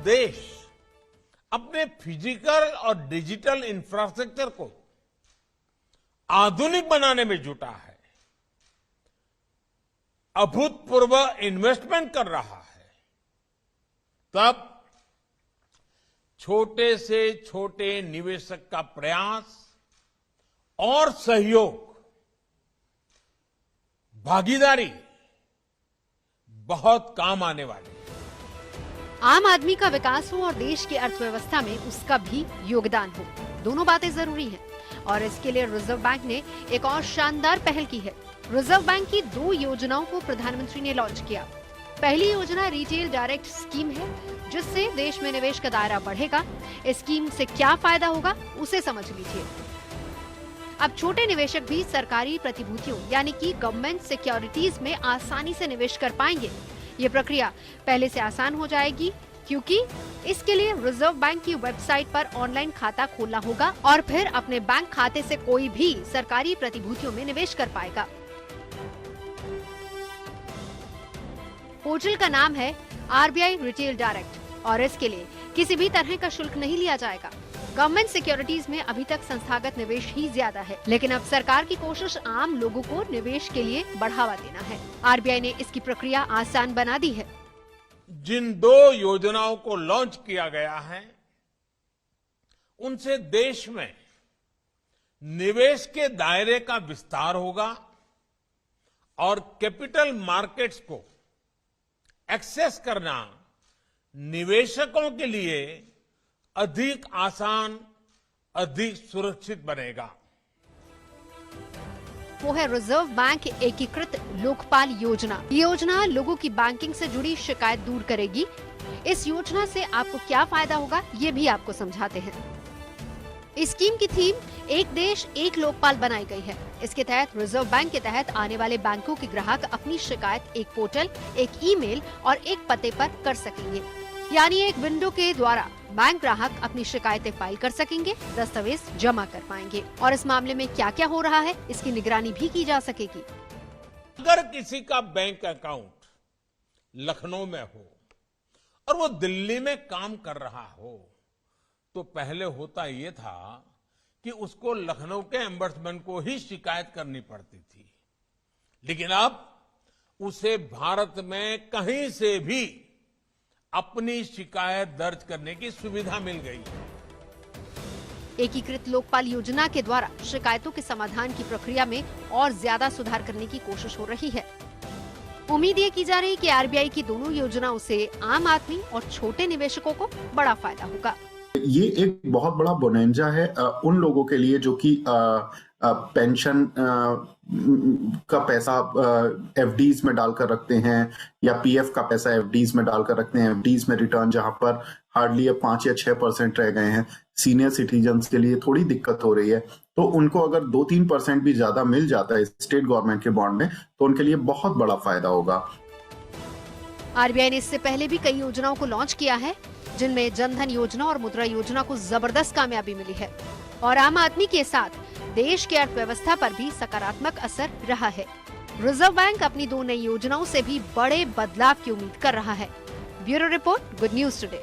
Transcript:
देश अपने फिजिकल और डिजिटल इंफ्रास्ट्रक्चर को आधुनिक बनाने में जुटा है, अभूतपूर्व इन्वेस्टमेंट कर रहा है, तब छोटे से छोटे निवेशक का प्रयास और सहयोग, भागीदारी बहुत काम आने वाली है। आम आदमी का विकास हो और देश की अर्थव्यवस्था में उसका भी योगदान हो, दोनों बातें जरूरी हैं और इसके लिए रिजर्व बैंक ने एक और शानदार पहल की है। रिजर्व बैंक की 2 योजनाओं को प्रधानमंत्री ने लॉन्च किया। पहली योजना रिटेल डायरेक्ट स्कीम है, जिससे देश में निवेश का दायरा बढ़ेगा। इस स्कीम से क्या फायदा होगा उसे समझ लीजिए। अब छोटे निवेशक भी सरकारी प्रतिभूतियों यानी कि गवर्नमेंट सिक्योरिटीज में आसानी से निवेश कर पाएंगे। ये प्रक्रिया पहले से आसान हो जाएगी, क्योंकि इसके लिए रिजर्व बैंक की वेबसाइट पर ऑनलाइन खाता खोलना होगा और फिर अपने बैंक खाते से कोई भी सरकारी प्रतिभूतियों में निवेश कर पाएगा। पोर्टल का नाम है आरबीआई रिटेल डायरेक्ट और इसके लिए किसी भी तरह का शुल्क नहीं लिया जाएगा। गवर्नमेंट सिक्योरिटीज में अभी तक संस्थागत निवेश ही ज्यादा है, लेकिन अब सरकार की कोशिश आम लोगों को निवेश के लिए बढ़ावा देना है। आरबीआई ने इसकी प्रक्रिया आसान बना दी है। जिन 2 योजनाओं को लॉन्च किया गया है, उनसे देश में निवेश के दायरे का विस्तार होगा और कैपिटल मार्केट्स को एक्सेस करना निवेशकों के लिए अधिक आसान, अधिक सुरक्षित बनेगा। वो है रिजर्व बैंक एकीकृत लोकपाल योजना। ये योजना लोगों की बैंकिंग से जुड़ी शिकायत दूर करेगी। इस योजना से आपको क्या फायदा होगा, ये भी आपको समझाते हैं। इस स्कीम की थीम एक देश एक लोकपाल बनाई गई है। इसके तहत रिजर्व बैंक के तहत आने वाले बैंकों के ग्राहक अपनी शिकायत एक पोर्टल, एक ईमेल और एक पते पर कर सकेंगे। यानी एक विंडो के द्वारा बैंक ग्राहक अपनी शिकायतें फाइल कर सकेंगे, दस्तावेज जमा कर पाएंगे और इस मामले में क्या क्या हो रहा है इसकी निगरानी भी की जा सकेगी। अगर किसी का बैंक अकाउंट लखनऊ में हो और वो दिल्ली में काम कर रहा हो, तो पहले होता ये था कि उसको लखनऊ के एम्बड्समैन को ही शिकायत करनी पड़ती थी, लेकिन अब उसे भारत में कहीं से भी अपनी शिकायत दर्ज करने की सुविधा मिल गई है। एकीकृत लोकपाल योजना के द्वारा शिकायतों के समाधान की प्रक्रिया में और ज्यादा सुधार करने की कोशिश हो रही है। उम्मीद ये की जा रही है कि आरबीआई की दोनों योजनाओं से आम आदमी और छोटे निवेशकों को बड़ा फायदा होगा। ये एक बहुत बड़ा बोनेंजा है उन लोगों के लिए जो कि पेंशन का पैसा एफडीज में डालकर रखते हैं या पीएफ का पैसा एफडीज में डालकर रखते हैं। एफडीज में रिटर्न जहां पर हार्डली 5 या 6% रह गए हैं। सीनियर सिटीजन्स के लिए थोड़ी दिक्कत हो रही है, तो उनको अगर 2-3% भी ज्यादा मिल जाता है स्टेट गवर्नमेंट के बॉन्ड में, तो उनके लिए बहुत बड़ा फायदा होगा। आरबीआई ने इससे पहले भी कई योजनाओं को लॉन्च किया है, जिनमें जनधन योजना और मुद्रा योजना को जबरदस्त कामयाबी मिली है और आम आदमी के साथ देश की अर्थव्यवस्था पर भी सकारात्मक असर रहा है। रिजर्व बैंक अपनी 2 नई योजनाओं से भी बड़े बदलाव की उम्मीद कर रहा है। Bureau report, good news today.